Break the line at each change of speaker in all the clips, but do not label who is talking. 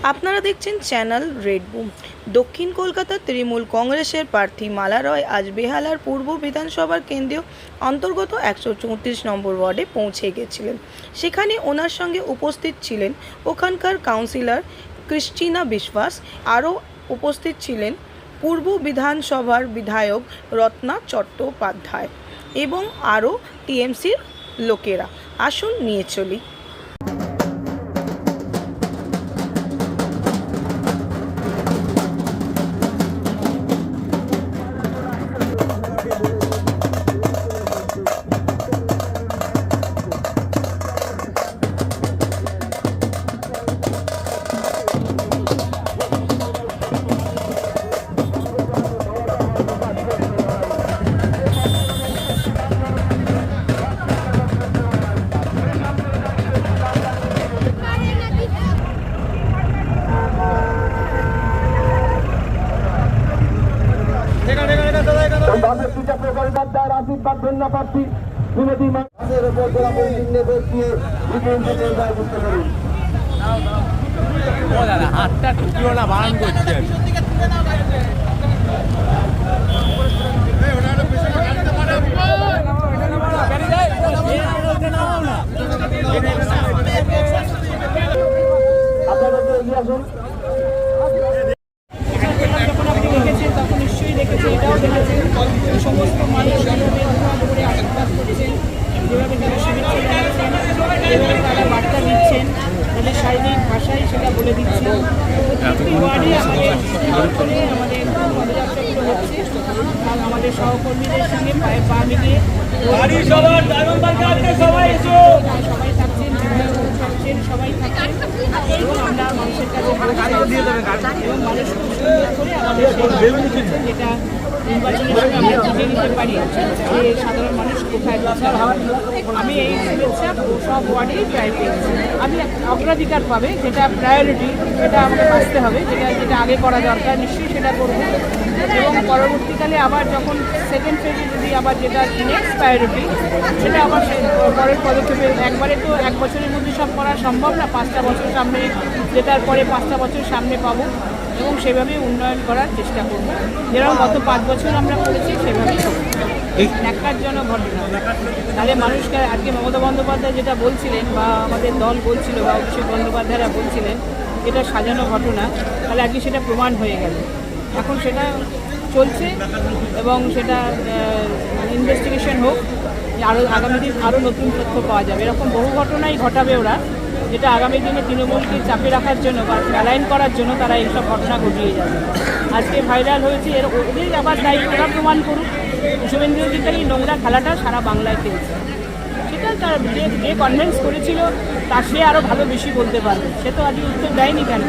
আপনারা দেখছেন channel red broom. দক্ষিণ কলকাতা তৃণমূল কংগ্রেসের প্রার্থী মালা রয় আজ বেহালার পূর্ব বিধানসভার কেন্দ্রীয় অন্তর্গত 134 নম্বর ওয়ার্ডে পৌঁছে গেছিলেন। সেখানে ওনার সঙ্গে উপস্থিত ছিলেন ওখানকার কাউন্সিলর ক্রিস্টিনা বিশ্বাস, আরও উপস্থিত ছিলেন পূর্ব বিধানসভার বিধায়ক রত্না চট্টোপাধ্যায় এবং আরও টিএমসির লোকেরা। আসুন নিয়ে চলি।
আশীর্বাদ ধন্যবাদী শ্রীমতী মাসের উপর গোলাপের চিহ্নে ভোট দিয়ে বিজয়ী বুঝতে পারি।
হাতটা টুকলো না, বারণ করছেন।
আপনারা এগিয়ে আসুন।
তখন নিশ্চয়ই দেখেছে, এটাও দেখেছে সমস্ত মানুষ করে আশীর্বাদ করছেন, যেভাবে তারা শুভেচ্ছা জানাচ্ছেন, যেভাবে তারা বার্তা দিচ্ছেন, তাদের শারীরিক ভাষায় সেটা বলে দিচ্ছেন। প্রত্যেকটি ওয়ার্ডে আমাদের আমাদের পদযাত্রাগুলো হচ্ছে, আর আমাদের সহকর্মীদের সঙ্গে পায়ে পা মিলিয়ে সবাই থাকছেন, থাকছেন, সবাই থাকছেন এবং আমরা মানুষের কাছে এবং মানুষ খুব সুন্দর করে আমাদের যেটা নির্বাচনের সময় আমরা বুঝে নিতে পারি যে সাধারণ মানুষ কোথায় যাচ্ছে। আমি এই শুভেচ্ছা সব ওয়ার্ডেই প্রায় পেয়েছি। আমি অগ্রাধিকার পাবে যেটা প্রায়োরিটি, সেটা আমাকে বাঁচতে হবে, যেটা আগে করা দরকার নিশ্চয়ই সেটা করবো। এবং পরবর্তীকালে আবার যখন সেকেন্ড ফেজে যদি আবার যেটা নেক্সট প্রায়োরিটি, সেটা আবার পরের পদক্ষেপে একবারে তো এক বছরের মধ্যে সব করা সম্ভব না। 5টা বছর সামনে, যেটার পরে 5টা বছর সামনে পাবো এবং সেভাবেই উন্নয়ন করার চেষ্টা করবো, যেরকম গত 5 বছর আমরা করেছি সেভাবেই করবো। ন্যাক্কারজনক ঘটনা, তাহলে মানুষকে আজকে মমতা বন্দ্যোপাধ্যায় যেটা বলছিলেন বা আমাদের দল বলছিল বা অভিষেক বন্দ্যোপাধ্যায়রা বলছিলেন এটা সাজানো ঘটনা, তাহলে আজকে সেটা প্রমাণ হয়ে গেল। এখন সেটা চলছে এবং সেটা ইনভেস্টিগেশন হোক, আরও আগামী দিন আরও নতুন তথ্য পাওয়া যাবে। এরকম বহু ঘটনাই ঘটাবে ওরা, যেটা আগামী দিনে তৃণমূলকে চাপে রাখার জন্য বা অ্যালাইন করার জন্য তারা এইসব ঘটনা ঘটিয়ে যাবে। আজকে ভাইরাল হয়েছে, ওদের আবার দায়িত্ব ওরা প্রমাণ করুক। শুভেন্দু অধিকারী নোংরা খেলাটা সারা বাংলায় খেলছে, সেটা তার যে কনভিন্স করেছিল তা সে আরও ভালো বেশি বলতে পারবে। সে তো আজকে উত্তর দেয়নি কেন?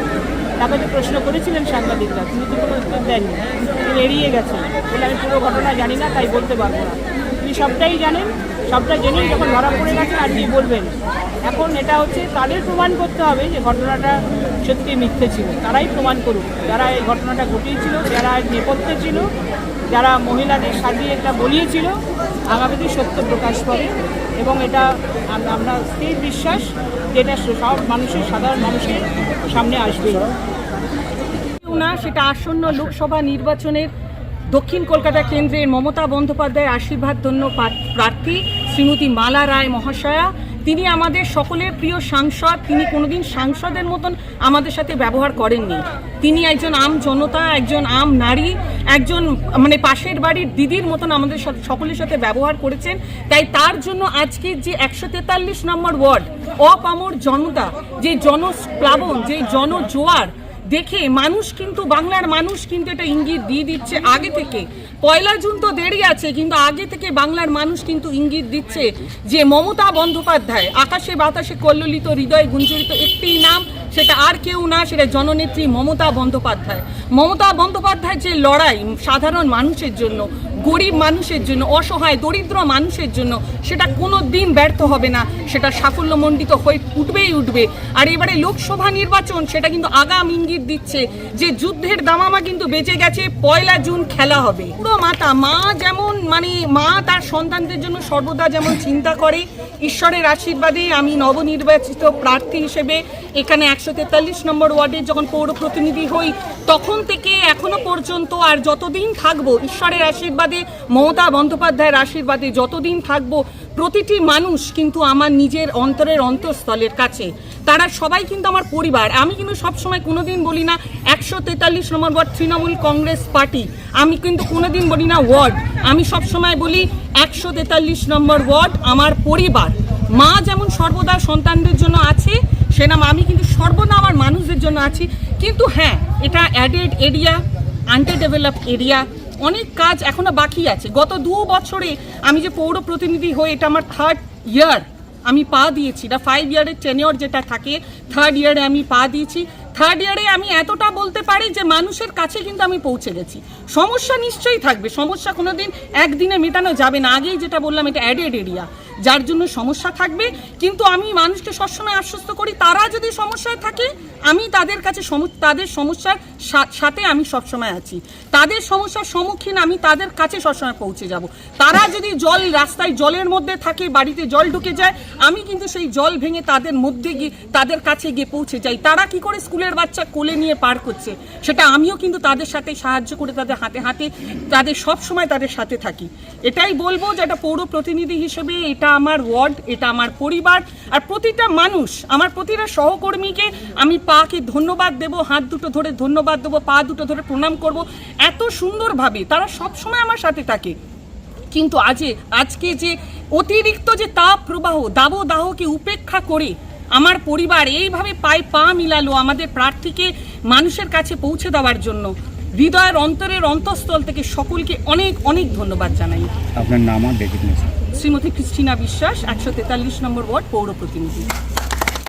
তাকে তো প্রশ্ন করেছিলেন সাংবাদিকরা, তিনি তো কোনো উত্তর দেননি, তিনি এড়িয়ে গেছেন বলে আমি পুরো ঘটনা জানি না তাই বলতে পারবো না। তিনি সবটাই জানেন, সবটা জেনেই যখন ধরা পড়ে গেছে আর কি বলবেন। এখন এটা হচ্ছে তাদের প্রমাণ করতে হবে যে ঘটনাটা সত্যি মিথ্যে ছিল। তারাই প্রমাণ করুক, যারা এই ঘটনাটা ঘটিয়েছিল, যারা নেপথ্যে ছিল, যারা মহিলাদের সাজিয়ে এটা বলিয়েছিল, আগামী দিন সত্য প্রকাশ করে। এবং এটা আমরা স্থির বিশ্বাস যে এটা সব মানুষের, সাধারণ মানুষের সামনে আসবেই না। সেটা আসন্ন লোকসভা নির্বাচনের দক্ষিণ কলকাতা কেন্দ্রের মমতা বন্দ্যোপাধ্যায়ের আশীর্বাদধন্য প্রার্থী শ্রীমতী মালা রায় মহাশয়া। তিনি আমাদের সকলের প্রিয় সাংসদ। তিনি কোনোদিন সাংসদের মতন আমাদের সাথে ব্যবহার করেননি। তিনি একজন আম জনতা, একজন আম নারী, একজন পাশের বাড়ির দিদির মতন আমাদের সকলের সাথে ব্যবহার করেছেন। তাই তার জন্য আজকের যে 143 নম্বর ওয়ার্ড অপামর জনতা, যে জনপ্লাবন, যে জনজোয়ার দেখে মানুষ কিন্তু, বাংলার মানুষ কিন্তু এটা ইঙ্গিত দিয়ে দিচ্ছে আগে থেকে। 1 জুন তো দেরি আছে, কিন্তু আগে থেকে বাংলার মানুষ কিন্তু ইঙ্গিত দিচ্ছে যে মমতা বন্দ্যোপাধ্যায় আকাশে বাতাসে কল্লোলিত, হৃদয়ে গুঞ্জরিত একটি নাম, সেটা আর কেউ না, সেটা জননেত্রী মমতা বন্দ্যোপাধ্যায়। মমতা বন্দ্যোপাধ্যায় যে লড়াই সাধারণ মানুষের জন্য,
গরিব মানুষের জন্য, অসহায় দরিদ্র মানুষের জন্য, সেটা কোনো দিন ব্যর্থ হবে না, সেটা সাফল্যমণ্ডিত হয়ে উঠবে। আর এবারে লোকসভা নির্বাচন সেটা কিন্তু আগাম ইঙ্গিত দিচ্ছে যে যুদ্ধের দামামা কিন্তু বেঁচে গেছে, 1 জুন খেলা হবে। পুরো মা যেমন মা তার সন্তানদের জন্য সর্বদা যেমন চিন্তা করে, ঈশ্বরের আশীর্বাদে আমি নবনির্বাচিত প্রার্থী হিসেবে এখানে 143 নম্বর ওয়ার্ডের যখন পৌর প্রতিনিধি হই তখন থেকে এখনো পর্যন্ত আর যতদিন থাকবো, ঈশ্বরের আশীর্বাদে, মমতা বন্দ্যোপাধ্যায়ের আশীর্বাদে যতদিন থাকবো, প্রতিটি মানুষ কিন্তু আমার নিজের অন্তরের অন্তঃস্থলের কাছে, তারা সবাই কিন্তু আমার পরিবার। আমি কিন্তু সবসময় কোনোদিন বলি না 143 নম্বর ওয়ার্ড তৃণমূল কংগ্রেস পার্টি, আমি কিন্তু কোনোদিন বলি না ওয়ার্ড, আমি সবসময় বলি 143 নম্বর ওয়ার্ড আমার পরিবার। মা যেমন সর্বদা সন্তানদের জন্য আছে, সেরকম আমি কিন্তু সর্বদা আমার মানুষদের জন্য আছি। কিন্তু হ্যাঁ, এটা অ্যাডেড এরিয়া, আন্ডারডেভেলপড এরিয়া, অনেক কাজ এখনো বাকি আছে। গত 2 বছরে আমি যে পৌর প্রতিনিধি হয়ে, এটা আমার 3rd ইয়ার আমি পা দিয়েছি। এটা 5 ইয়ারের টেনিওর যেটা থাকে, 3rd ইয়ারে আমি পা দিয়েছি। 3rd ইয়ারে আমি এতটা বলতে পারি যে মানুষের কাছে কিন্তু আমি পৌঁছে গেছি। সমস্যা নিশ্চয়ই থাকবে, সমস্যা কোনোদিন একদিনে মেটানো যাবে না। আগেই যেটা বললাম, এটা অ্যাডেড এরিয়া, যার জন্য সমস্যা থাকবে। কিন্তু আমি মানুষকে সবসময় আশ্বস্ত করি, তারা যদি সমস্যায় থাকে আমি তাদের কাছে তাদের সমস্যার সাথে আমি সবসময় আছি, তাদের সমস্যার সম্মুখীন আমি তাদের কাছে সবসময় পৌঁছে যাব। তারা যদি রাস্তায় জলের মধ্যে থাকে, বাড়িতে জল ঢুকে যায়, আমি কিন্তু সেই জল ভেঙে তাদের মধ্যে গিয়ে তাদের কাছে গিয়ে পৌঁছে যাই। তারা কি করে স্কুলের বাচ্চা কোলে নিয়ে পার করছে, সেটা আমিও কিন্তু তাদের সাথে সাহায্য করে, তাদের হাতে তাদের সব সময় তাদের সাথে থাকি। এটাই বলবো যে একটা পৌর প্রতিনিধি হিসেবে এটা আমার ওয়ার্ড, এটা আমার পরিবার। আর প্রতিটা মানুষ, আমার প্রতিটা সহকর্মীকে আমি পাকে ধন্যবাদ দেব, হাত দুটো ধরে ধন্যবাদ দেবো, পা দুটো ধরে প্রণাম করব। এত সুন্দরভাবে তারা সব সময় আমার সাথে থাকে। কিন্তু আজকে যে অতিরিক্ত যে তাপ প্রবাহ, দাবদাহকে উপেক্ষা করে আমার পরিবার এইভাবে পায়ে পা মিলালো আমাদের প্রার্থীকে মানুষের কাছে পৌঁছে দেওয়ার জন্য, হৃদয়ের অন্তরের অন্তঃস্থল থেকে সকলকে অনেক অনেক ধন্যবাদ জানাই।
আপনার নাম আর ডেজিগনেশন?
শ্রীমতী ক্রিস্টিনা বিশ্বাস, 143 নম্বর ওয়ার্ড পৌর প্রতিনিধি।